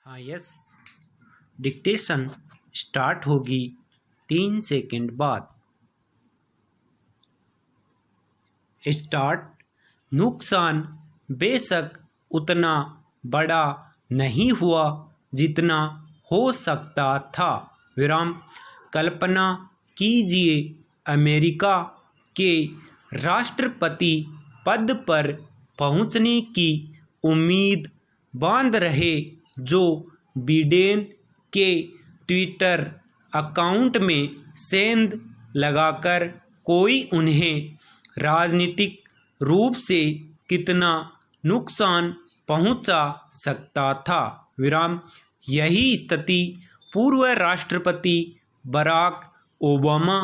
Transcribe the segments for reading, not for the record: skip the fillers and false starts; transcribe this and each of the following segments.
हाँ yes, dictation start होगी 3 second बाद। स्टार्ट। नुकसान बेशक उतना बड़ा नहीं हुआ जितना हो सकता था। विराम। कल्पना कीजिए अमेरिका के राष्ट्रपति पद पर पहुंचने की उम्मीद बांध रहे जो बिडेन के ट्विटर अकाउंट में सेंध लगाकर कोई उन्हें राजनीतिक रूप से कितना नुकसान पहुंचा सकता था। विराम। यही स्थिति पूर्व राष्ट्रपति बराक ओबामा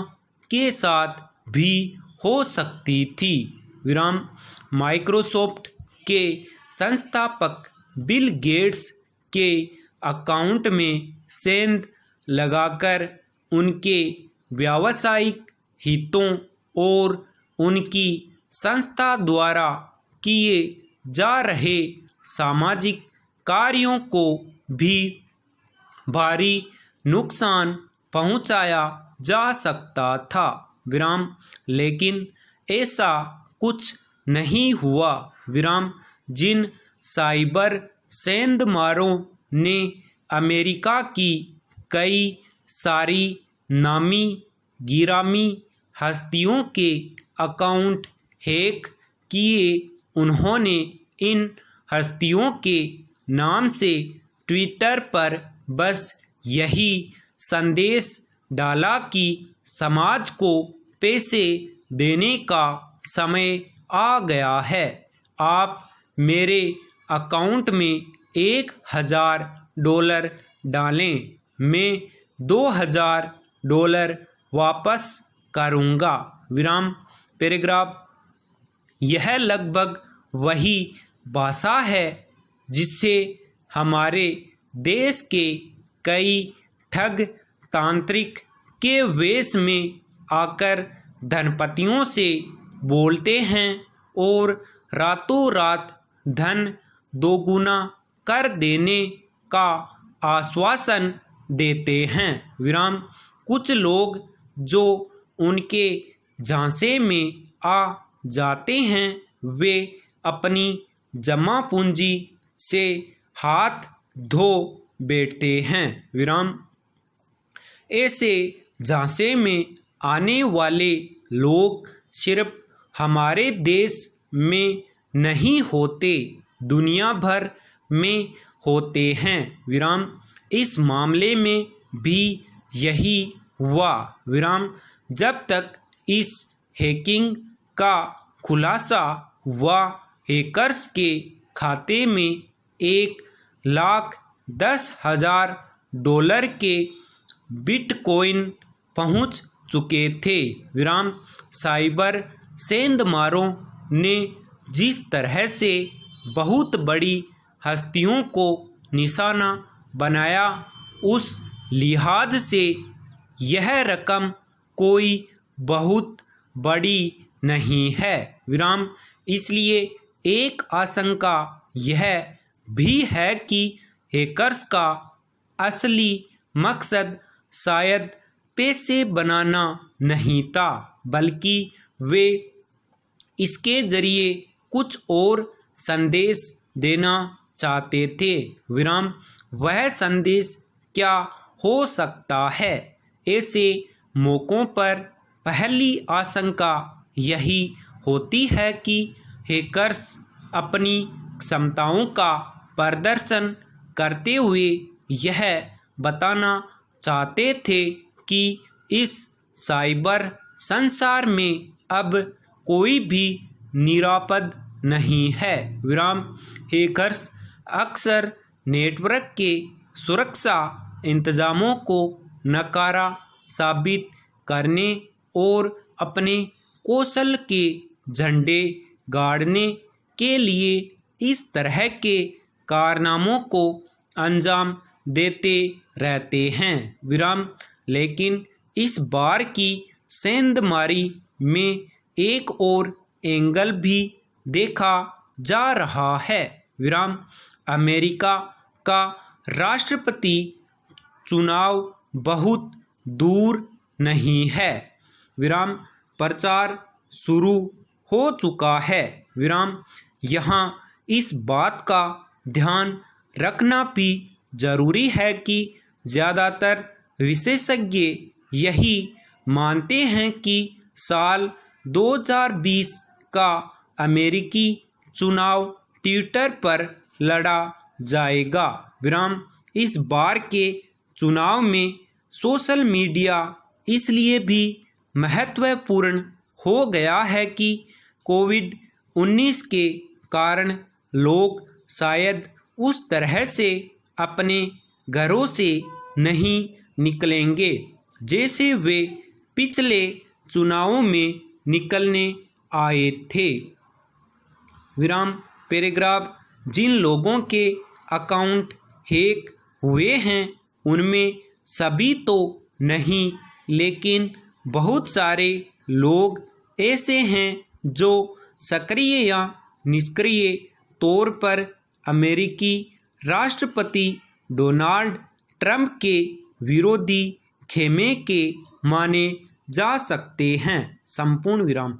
के साथ भी हो सकती थी। विराम। माइक्रोसॉफ्ट के संस्थापक बिल गेट्स के अकाउंट में सेंध लगाकर उनके व्यावसायिक हितों और उनकी संस्था द्वारा किए जा रहे सामाजिक कार्यों को भी भारी नुकसान पहुंचाया जा सकता था। विराम। लेकिन ऐसा कुछ नहीं हुआ। विराम। जिन साइबर सेंधमारों ने अमेरिका की कई सारी नामी गिरामी हस्तियों के अकाउंट हैक किए, उन्होंने इन हस्तियों के नाम से ट्विटर पर बस यही संदेश डाला कि समाज को पैसे देने का समय आ गया है, आप मेरे अकाउंट में $1000 डालें, मैं $2000 वापस करूँगा। विराम। पैराग्राफ। यह लगभग वही भाषा है जिससे हमारे देश के कई ठग तांत्रिक के वेश में आकर धनपतियों से बोलते हैं और रातों रात धन दोगुना कर देने का आश्वासन देते हैं। विराम। कुछ लोग जो उनके झांसे में आ जाते हैं वे अपनी जमा पूंजी से हाथ धो बैठते हैं। विराम। ऐसे झांसे में आने वाले लोग सिर्फ हमारे देश में नहीं होते, दुनिया भर में होते हैं। विराम। इस मामले में भी यही हुआ। विराम। जब तक इस हैकिंग का खुलासा हुआ, हैकर्स के खाते में $1,10,000 के बिटकॉइन पहुंच चुके थे। विराम। साइबर सेंधमारों ने जिस तरह से बहुत बड़ी हस्तियों को निशाना बनाया, उस लिहाज से यह रकम कोई बहुत बड़ी नहीं है। विराम। इसलिए एक आशंका यह भी है कि हैकर्स का असली मकसद शायद पैसे बनाना नहीं था, बल्कि वे इसके जरिए कुछ और संदेश देना चाहते थे। विराम। वह संदेश क्या हो सकता है? ऐसे मौक़ों पर पहली आशंका यही होती है कि हैकर्स अपनी क्षमताओं का प्रदर्शन करते हुए यह बताना चाहते थे कि इस साइबर संसार में अब कोई भी निरापद नहीं है। विराम। हैकर्स अक्सर नेटवर्क के सुरक्षा इंतजामों को नकारा साबित करने और अपने कौशल के झंडे गाड़ने के लिए इस तरह के कारनामों को अंजाम देते रहते हैं। विराम। लेकिन इस बार की सेंधमारी में एक और एंगल भी देखा जा रहा है। विराम। अमेरिका का राष्ट्रपति चुनाव बहुत दूर नहीं है। विराम प्रचार शुरू हो चुका है। विराम यहाँ इस बात का ध्यान रखना भी जरूरी है कि ज़्यादातर विशेषज्ञ यही मानते हैं कि साल 2020 का अमेरिकी चुनाव ट्विटर पर लड़ा जाएगा। विराम इस बार के चुनाव में सोशल मीडिया इसलिए भी महत्वपूर्ण हो गया है कि कोविड-19 के कारण लोग शायद उस तरह से अपने घरों से नहीं निकलेंगे जैसे वे पिछले चुनावों में निकलने आए थे। विराम पैराग्राफ जिन लोगों के अकाउंट हैक हुए हैं उनमें सभी तो नहीं, लेकिन बहुत सारे लोग ऐसे हैं जो सक्रिय या निष्क्रिय तौर पर अमेरिकी राष्ट्रपति डोनाल्ड ट्रंप के विरोधी खेमे के माने जा सकते हैं। संपूर्ण विराम।